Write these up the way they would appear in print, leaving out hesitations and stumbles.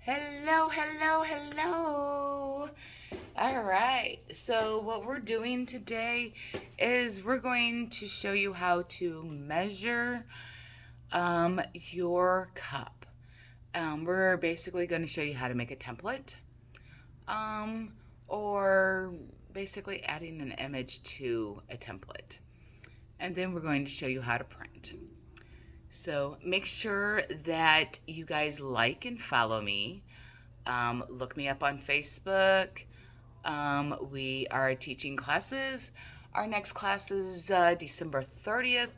Hello, hello, hello. All right. So, what we're doing today is we're going to show you how to measure your cup. We're basically going to show you how to make a template um, or basically adding an image to a template. And then we're going to show you how to print. So, make sure that you guys like and follow me. Look me up on Facebook. We are teaching classes. Our next class is December 30th,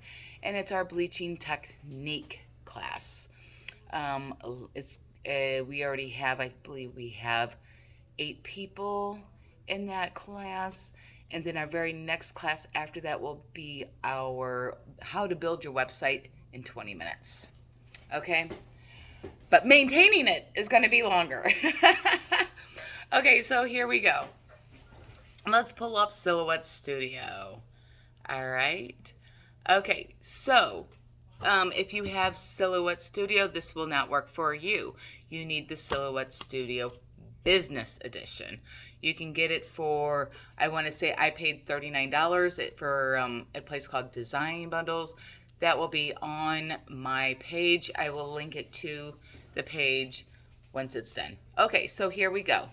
and it's our bleaching technique class. It's we already have, I believe we have 8 people in that class. And then our very next class after that will be our how to build your website in 20 minutes. Okay? But maintaining it is going to be longer. Okay, so here we go. Let's pull up Silhouette Studio. All right. Okay, so if you have Silhouette Studio, this will not work for you. You need the Silhouette Studio Business Edition. You can get it for, I want to say I paid $39 for a place called Design Bundles. That will be on my page. I will link it to the page once it's done. Okay, so here we go.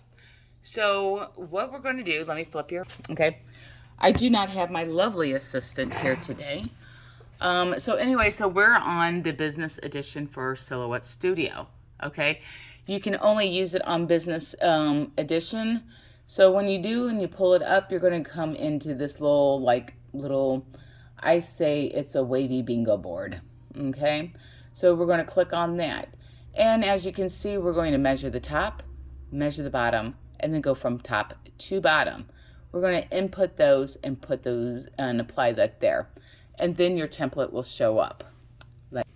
So what we're going to do, let me flip here. Okay. I do not have my lovely assistant here today. So anyway, so we're on the business edition for Silhouette Studio. Okay. You can only use it on business edition. So when you do and you pull it up, you're going to come into this little, I say it's a wavy bingo board. Okay. So we're going to click on that. And as you can see, we're going to measure the top, measure the bottom, and then go from top to bottom. We're going to input those and put those and apply that there. And then your template will show up like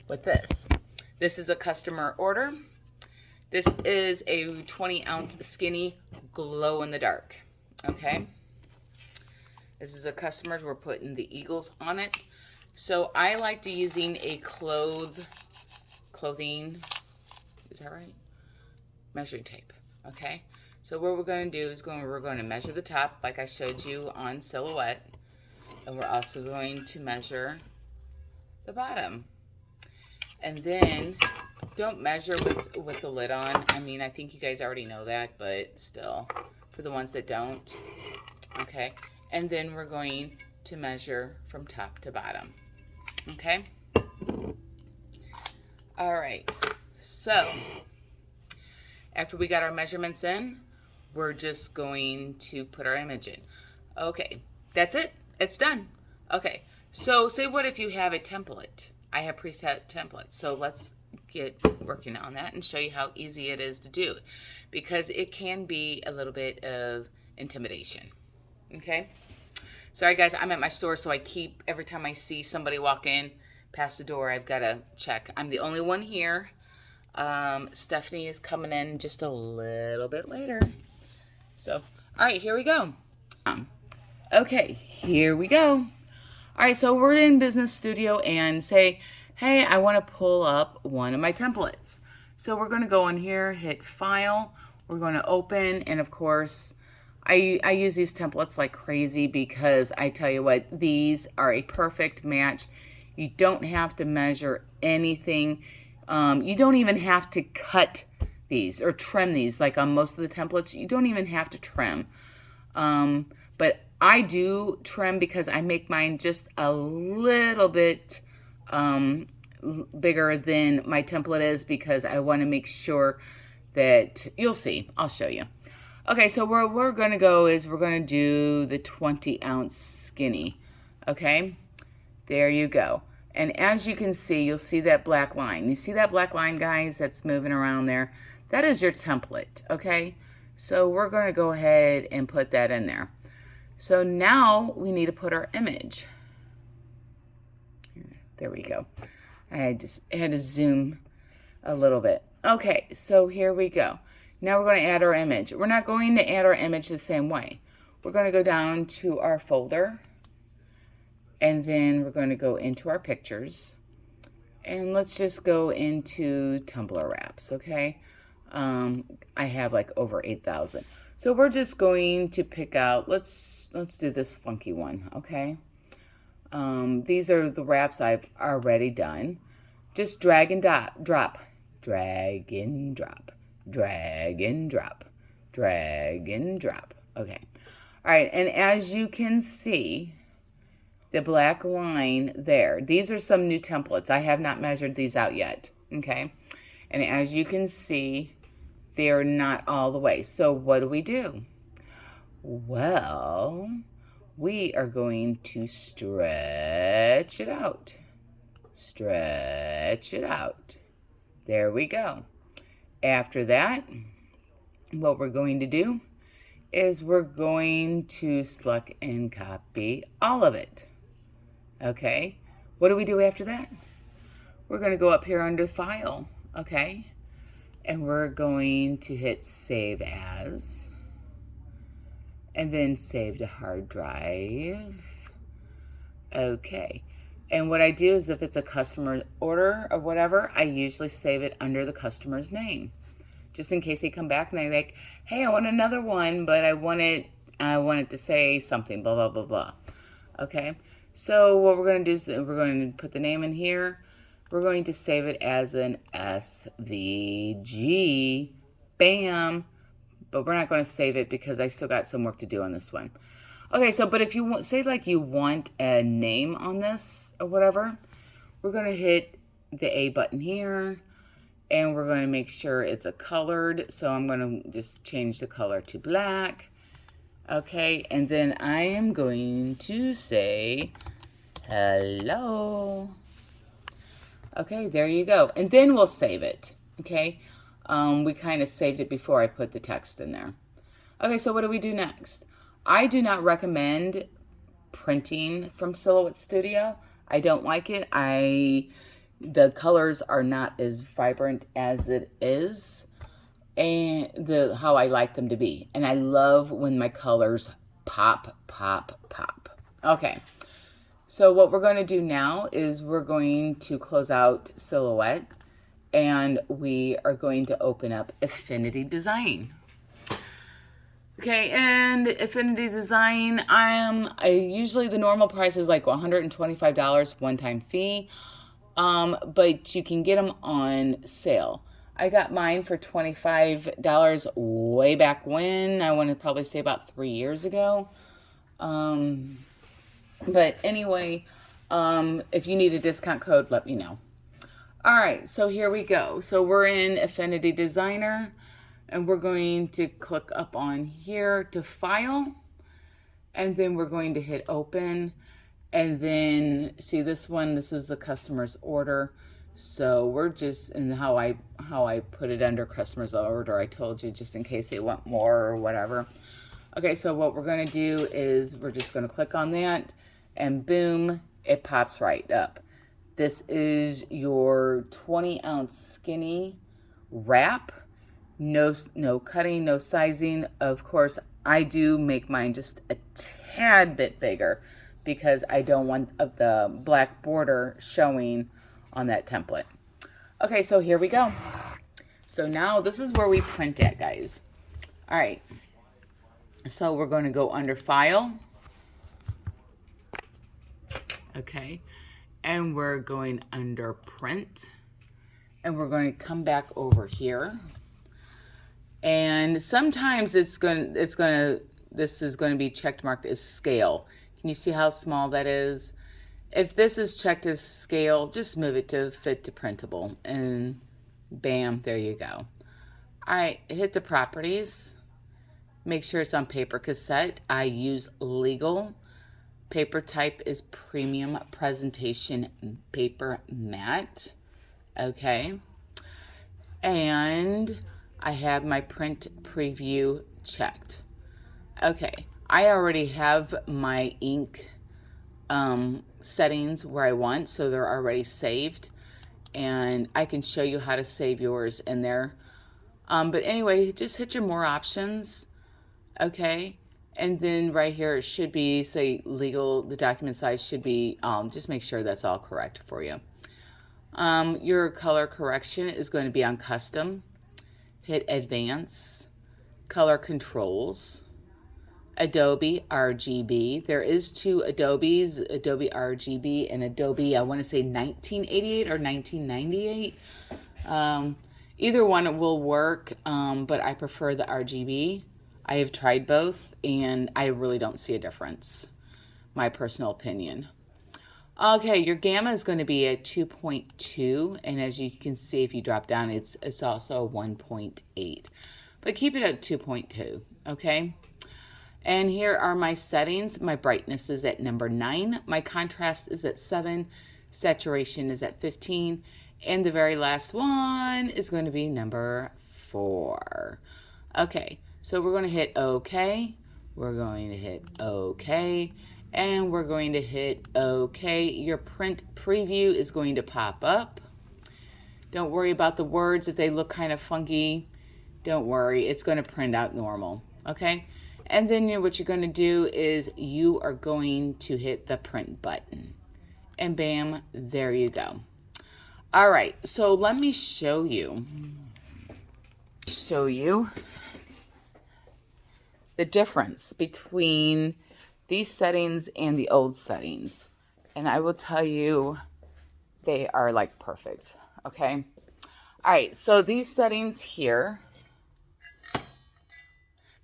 with this. This is a customer order. This is a 20-ounce skinny glow in the dark. Okay. This is a customer's. We're putting the eagles on it. So I like to using a clothing, is that right? Measuring tape. Okay. So what we're going to do is we're going to measure the top like I showed you on Silhouette. And we're also going to measure the bottom. And then don't measure with the lid on. I mean, I think you guys already know that, but still, for the ones that don't. Okay. And then we're going to measure from top to bottom. Okay. All right. So after we got our measurements in, we're just going to put our image in. Okay, that's it. It's done. Okay, so say what if you have a template? I have preset templates. So let's get working on that and show you how easy it is to do, because it can be a little bit of intimidation. Okay, sorry guys, I'm at my store, so I keep, every time I see somebody walk in past the door, I've got to check. I'm the only one here. Stephanie is coming in just a little bit later. So, all right, here we go. Okay, here we go. All right, so we're in Business Studio and say, hey, I want to pull up one of my templates. So we're going to go in here, hit File. We're going to open, and of course, I use these templates like crazy because I tell you what, these are a perfect match. You don't have to measure anything. You don't even have to cut these or trim these like on most of the templates. You don't even have to trim. But I do trim because I make mine just a little bit bigger than my template is, because I want to make sure that you'll see. I'll show you. Okay, so where we're going to go is we're going to do the 20-ounce skinny. Okay, there you go. And as you can see, you'll see that black line. You see that black line, guys, that's moving around there? That is your template, okay? So we're going to go ahead and put that in there. So now we need to put our image. There we go. I just had to zoom a little bit. Okay, so here we go. Now we're going to add our image. We're not going to add our image the same way. We're going to go down to our folder. And then we're going to go into our pictures. And let's just go into Tumblr wraps, okay? I have like over 8,000. So we're just going to pick out, let's do this funky one, okay? These are the wraps I've already done. Just drag and drop, drag and drop, drag and drop, drag and drop. Okay. All right, and as you can see, the black line there, these are some new templates. I have not measured these out yet, okay? And as you can see, they're not all the way. So what do? Well, we are going to stretch it out. Stretch it out. There we go. After that, what we're going to do is we're going to select and copy all of it. Okay, what do we do after that? We're going to go up here under File, okay? And we're going to hit Save As, and then Save to Hard Drive. Okay, and what I do is if it's a customer order or whatever, I usually save it under the customer's name, just in case they come back and they're like, hey, I want another one, but I want it to say something, blah, blah, blah, blah. Okay, so what we're going to do is we're going to put the name in here. We're going to save it as an SVG, bam, but we're not going to save it because I still got some work to do on this one. Okay, so, but if you want, say like you want a name on this or whatever, we're going to hit the A button here, and we're going to make sure it's a colored, so I'm going to just change the color to black. Okay, and then I am going to say, hello. Okay, there you go. And then we'll save it, okay? We kind of saved it before I put the text in there. Okay, so what do we do next? I do not recommend printing from Silhouette Studio. I don't like it. The colors are not as vibrant as it is, and how I like them to be. And I love when my colors pop, pop, pop. Okay, so what we're going to do now is we're going to close out Silhouette, and we are going to open up Affinity Design. Okay, and Affinity Design, I usually the normal price is like $125 one-time fee, but you can get them on sale. I got mine for $25 way back when. I want to probably say about 3 years ago. But anyway, if you need a discount code, let me know. All right, so here we go. So we're in Affinity Designer, and we're going to click up on here to File, and then we're going to hit Open, and then see this one. This is the customer's order. So we're just, and how I put it under customer's order, I told you, just in case they want more or whatever. Okay, so what we're going to do is we're just going to click on that, and boom, it pops right up. This is your 20-ounce skinny wrap. No cutting, no sizing. Of course, I do make mine just a tad bit bigger because I don't want the black border showing on that template. Okay, so here we go. So now this is where we print at, guys. All right. So we're going to go under File. Okay. And we're going under Print. And we're going to come back over here. And sometimes this is going to be checked marked as scale. Can you see how small that is? If this is checked as scale, just move it to fit to printable, and bam, there you go. All right, hit the properties. Make sure it's on paper cassette. I use legal. Paper type is premium presentation paper matte. Okay. And I have my print preview checked. Okay, I already have my ink settings where I want, so they're already saved, and I can show you how to save yours in there. But anyway, just hit your more options, okay? And then right here it should be, say, legal, the document size should be, just make sure that's all correct for you. Your color correction is going to be on custom. hit Advance, Color Controls, Adobe RGB. There is two Adobes, Adobe RGB and Adobe, I want to say 1988 or 1998. Either one will work, but I prefer the RGB. I have tried both, and I really don't see a difference. My personal opinion. Okay, your gamma is going to be at 2.2, and as you can see, if you drop down, it's also 1.8. But keep it at 2.2, okay? And here are my settings. My brightness is at number 9. My contrast is at 7. Saturation is at 15. And the very last one is going to be number 4. Okay, so we're going to hit OK. We're going to hit OK. And we're going to hit OK. Your print preview is going to pop up. Don't worry about the words if they look kind of funky. Don't worry, it's going to print out normal. Okay? And then what you're going to do is you are going to hit the print button. And bam, there you go. All right, so let me show you the difference between these settings and the old settings. And I will tell you, they are like perfect, okay? All right, so these settings here,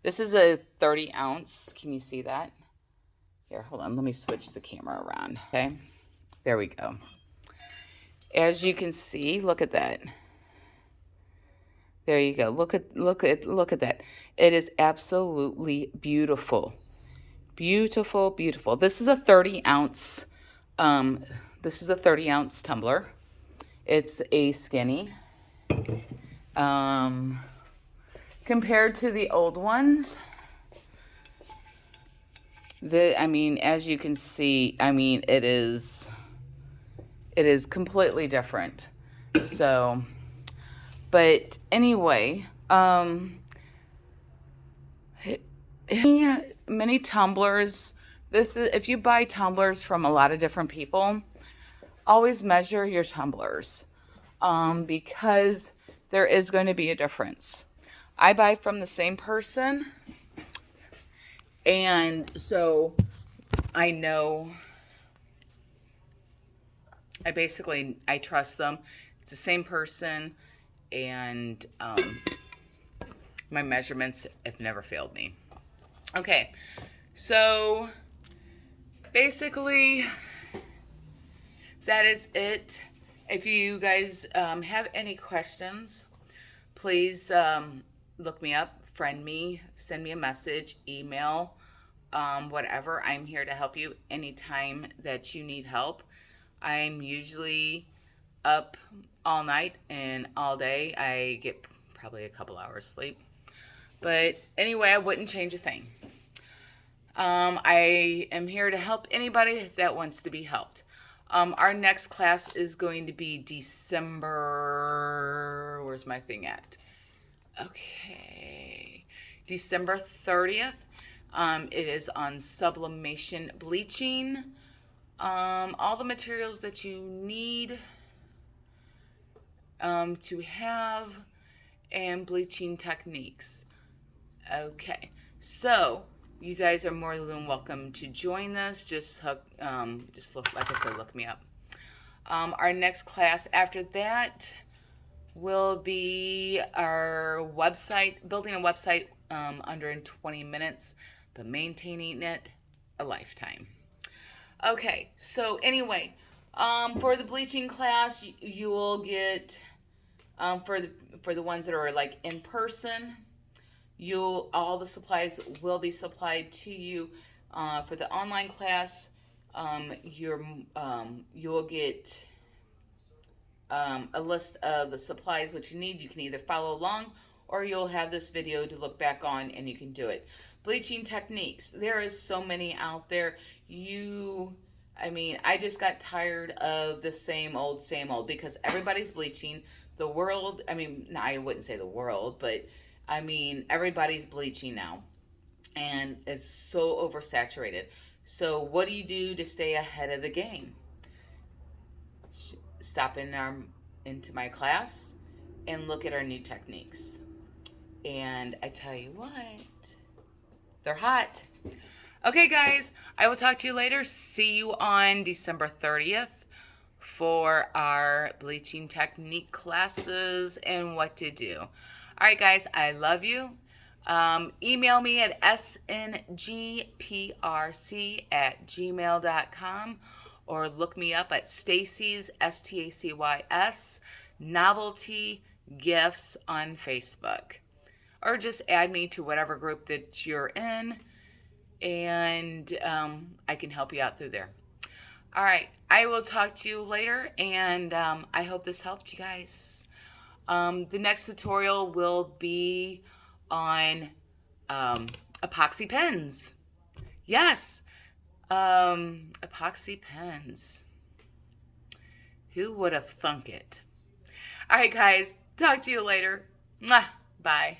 this is a 30 ounce. Can you see that? Here, hold on, let me switch the camera around, okay? There we go. As you can see, look at that. There you go. Look at that. It is absolutely beautiful. Beautiful, beautiful. This is a 30 ounce. This is a 30 ounce tumbler. It's a skinny. Compared to the old ones, as you can see, it is completely different. So, but anyway, many tumblers. If you buy tumblers from a lot of different people, always measure your tumblers, because there is going to be a difference. I buy from the same person, and so I know. I trust them. It's the same person, and my measurements have never failed me. Okay, so basically that is it. If you guys have any questions, please look me up, friend me, send me a message, email, whatever. I'm here to help you anytime that you need help. I'm usually up all night and all day. I get probably a couple hours sleep. But anyway, I wouldn't change a thing. I am here to help anybody that wants to be helped. Our next class is going to be December. Where's my thing at? Okay. December 30th. It is on sublimation bleaching. All the materials that you need to have, and bleaching techniques. Okay, so you guys are more than welcome to join this. Just look, like I said, look me up. Our next class after that will be our website, building a website under in 20 minutes, but maintaining it a lifetime. Okay, so anyway, for the bleaching class, you will get, for the ones that are like in person, all the supplies will be supplied to you. For the online class, you'll get a list of the supplies which you need. You can either follow along, or you'll have this video to look back on and you can do it. Bleaching techniques. There is so many out there. I just got tired of the same old, because everybody's bleaching. The world, I wouldn't say the world, but everybody's bleaching now. And it's so oversaturated. So what do you do to stay ahead of the game? Stop into my class and look at our new techniques. And I tell you what, they're hot. Okay, guys, I will talk to you later. See you on December 30th for our bleaching technique classes and what to do. All right, guys, I love you. Email me at sngprc@gmail.com or look me up at Stacy's, Stacy's, Novelty Gifts on Facebook. Or just add me to whatever group that you're in, and I can help you out through there. All right, I will talk to you later, and I hope this helped you guys. The next tutorial will be on epoxy pens. Yes, epoxy pens. Who would have thunk it? All right, guys, talk to you later. Mwah. Bye.